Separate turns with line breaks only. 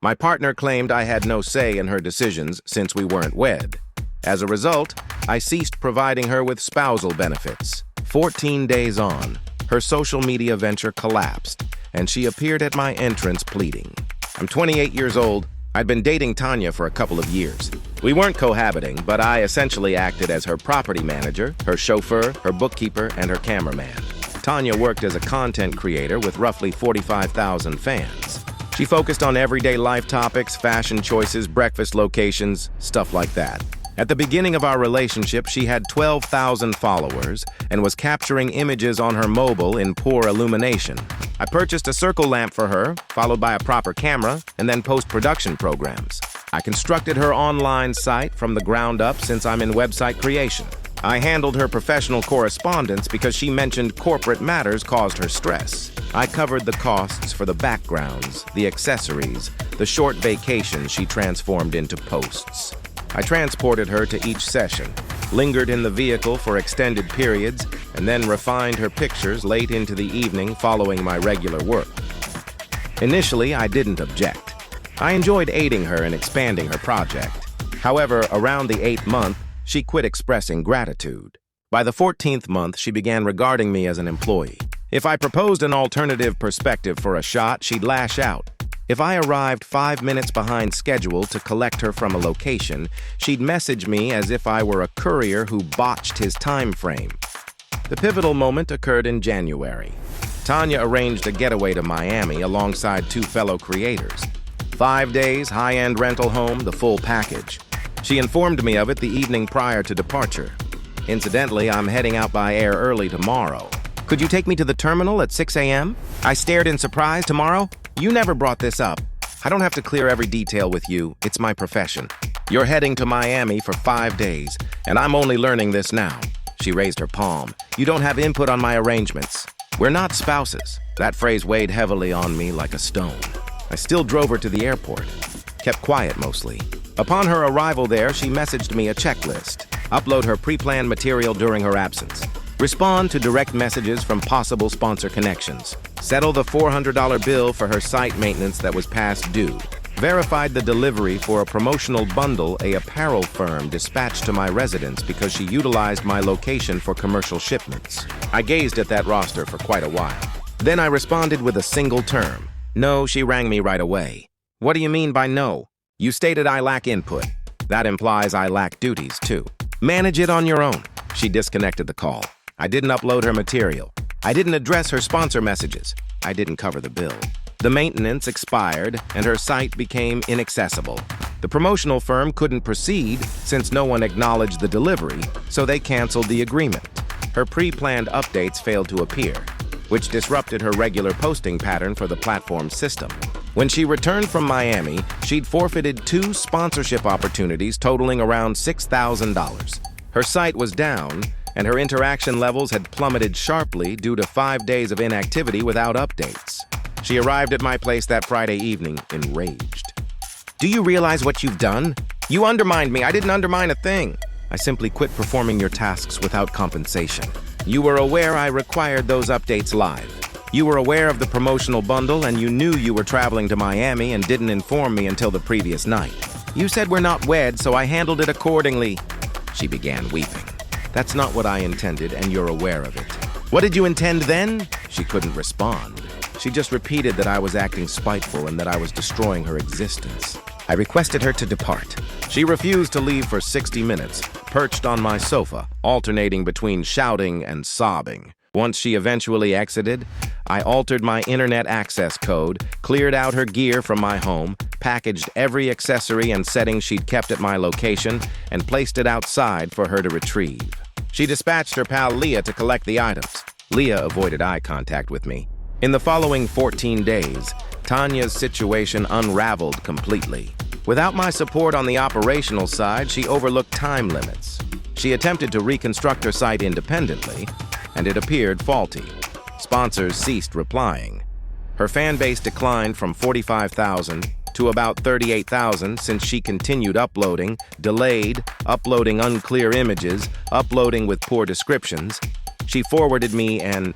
My partner claimed I had no say in her decisions since we weren't wed. As a result, I ceased providing her with spousal benefits. 14 days on, her social media venture collapsed, and she appeared at my entrance pleading. I'm 28 years old. I'd been dating Tanya for a couple of years. We weren't cohabiting, but I essentially acted as her property manager, her chauffeur, her bookkeeper, and her cameraman. Tanya worked as a content creator with roughly 45,000 fans. She focused on everyday life topics, fashion choices, breakfast locations, stuff like that. At the beginning of our relationship, she had 12,000 followers and was capturing images on her mobile in poor illumination. I purchased a circle lamp for her, followed by a proper camera, and then post-production programs. I constructed her online site from the ground up since I'm in website creation. I handled her professional correspondence because she mentioned corporate matters caused her stress. I covered the costs for the backgrounds, the accessories, the short vacations she transformed into posts. I transported her to each session, lingered in the vehicle for extended periods, and then refined her pictures late into the evening following my regular work. Initially, I didn't object. I enjoyed aiding her in expanding her project. However, around the 8th month, she quit expressing gratitude. By the 14th month, she began regarding me as an employee. If I proposed an alternative perspective for a shot, she'd lash out. If I arrived 5 minutes behind schedule to collect her from a location, she'd message me as if I were a courier who botched his time frame. The pivotal moment occurred in January. Tanya arranged a getaway to Miami alongside 2 fellow creators. 5 days, high-end rental home, the full package. She informed me of it the evening prior to departure. Incidentally, I'm heading out by air early tomorrow. Could you take me to the terminal at 6 a.m.? I stared in surprise. Tomorrow? You never brought this up. I don't have to clear every detail with you. It's my profession. You're heading to Miami for 5 days, and I'm only learning this now. She raised her palm. You don't have input on my arrangements. We're not spouses. That phrase weighed heavily on me like a stone. I still drove her to the airport. Kept quiet mostly. Upon her arrival there, she messaged me a checklist. Upload her pre-planned material during her absence. Respond to direct messages from possible sponsor connections. Settle the $400 bill for her site maintenance that was past due. Verified the delivery for a promotional bundle a apparel firm dispatched to my residence because she utilized my location for commercial shipments. I gazed at that roster for quite a while. Then I responded with a single term. No, she rang me right away. What do you mean by no? You stated I lack input. That implies I lack duties too. Manage it on your own. She disconnected the call. I didn't upload her material. I didn't address her sponsor messages. I didn't cover the bill. The maintenance expired, and her site became inaccessible. The promotional firm couldn't proceed since no one acknowledged the delivery, so they canceled the agreement. Her pre-planned updates failed to appear, which disrupted her regular posting pattern for the platform system. When she returned from Miami, she'd forfeited 2 sponsorship opportunities totaling around $6,000. Her site was down, and her interaction levels had plummeted sharply due to 5 days of inactivity without updates. She arrived at my place that Friday evening, enraged. Do you realize what you've done? You undermined me. I didn't undermine a thing. I simply quit performing your tasks without compensation. You were aware I required those updates live. You were aware of the promotional bundle, and you knew you were traveling to Miami and didn't inform me until the previous night. You said we're not wed, so I handled it accordingly. She began weeping. That's not what I intended, and you're aware of it. What did you intend then? She couldn't respond. She just repeated that I was acting spiteful and that I was destroying her existence. I requested her to depart. She refused to leave for 60 minutes, perched on my sofa, alternating between shouting and sobbing. Once she eventually exited, I altered my internet access code, cleared out her gear from my home, packaged every accessory and setting she'd kept at my location, and placed it outside for her to retrieve. She dispatched her pal Leah to collect the items. Leah avoided eye contact with me. In the following 14 days, Tanya's situation unraveled completely. Without my support on the operational side, she overlooked time limits. She attempted to reconstruct her site independently, and it appeared faulty. Sponsors ceased replying. Her fan base declined from 45,000 to about 38,000 since she continued uploading, delayed, uploading unclear images, uploading with poor descriptions. She forwarded me an